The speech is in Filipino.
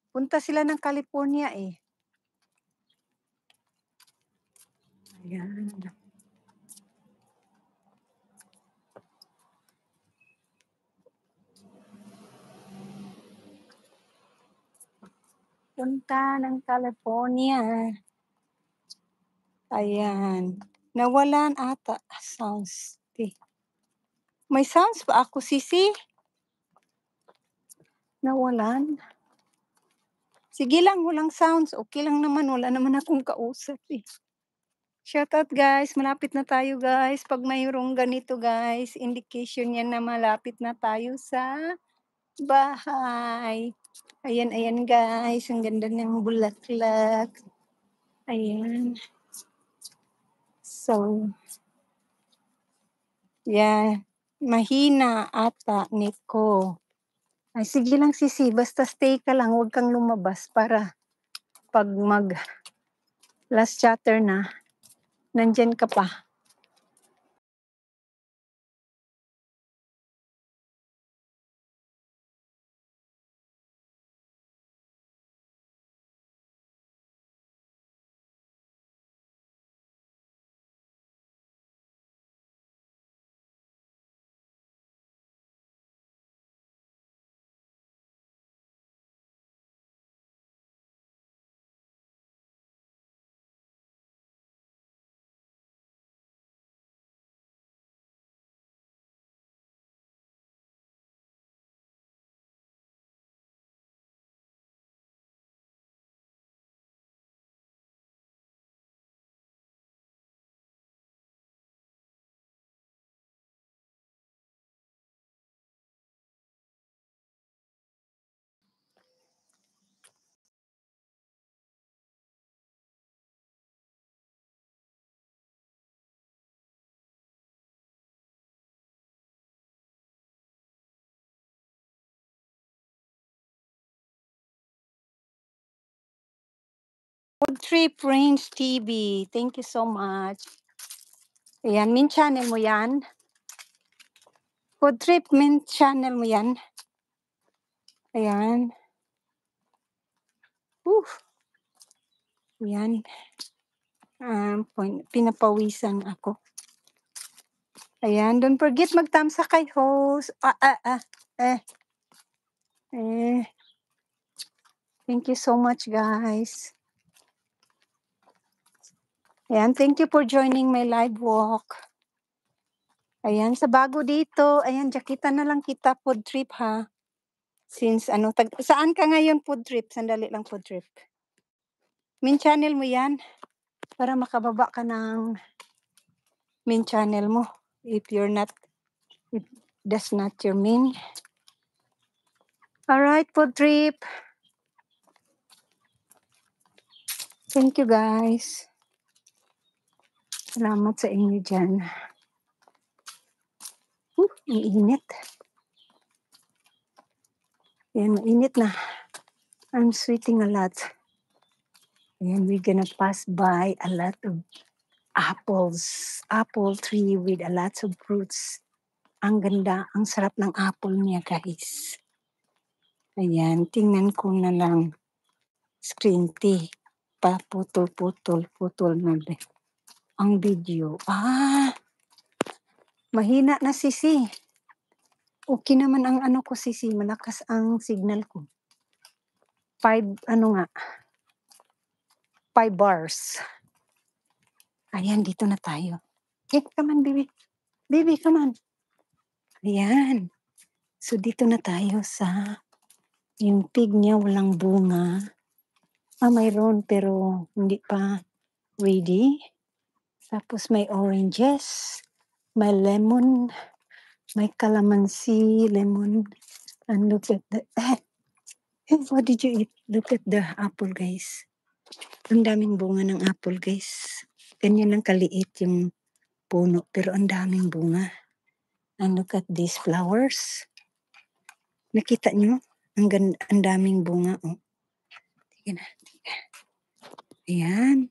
Punta sila ng California, eh. Ayan. Punta ng California. Ayan. Nawalan ata sounds. May sounds ba ako, Sisi? Nawalan? Sige lang, walang sounds. Okay lang naman, wala naman akong kausap, eh. Shoutout guys, malapit na tayo guys. Pag mayroong ganito guys, indication yan na malapit na tayo sa bahay. Ayan, ayan guys, ang ganda ng bulaklak. Ayan. So, yeah, mahina ata niko. Ay, sige lang Sisi, basta stay ka lang, huwag kang lumabas para pag mag last chatter na, nandyan ka pa. Food Trip Range TV, thank you so much. Ayan, main channel mo yan? Food Trip main channel mo yan? Ayan. Ayan. Pinapawisan ako. Ayan, don't forget mag-thumbs up kay host. Thank you so much guys. Ayan, thank you for joining my live walk. Ayan, sa bago dito, ayan, jakita na lang kita, Food Trip ha. Since saan ka ngayon, Food Trip? Sandali lang, Food Trip. Main channel mo yan para makababa ka ng main channel mo. If that's not your main. Alright, Food Trip. Thank you guys. Salamat sa inyo dyan. Ang init. Ayan, mainit na. I'm sweating a lot. And we're gonna pass by a lot of apple tree with a lot of fruits. Ang ganda, ang sarap ng apple niya guys. Ayan, tingnan ko na lang. Screen tea. Putol na ang video. Mahina na Sisi. Okay naman ang ko Sisi, malakas ang signal ko. 5 bars. Ayan, dito na tayo. Come on, baby. Baby, come on. Ayan. So, dito na tayo sa yung pig niya walang bunga. Mayroon pero hindi pa ready. Tapos may oranges, may lemon, may calamansi, lemon. And look at the, what did you eat? Look at the apple, guys. Ang daming bunga ng apple, guys. Ganyan lang kaliit yung puno, pero ang daming bunga. And look at these flowers. Nakita nyo? Ang daming bunga, oh. Ayan.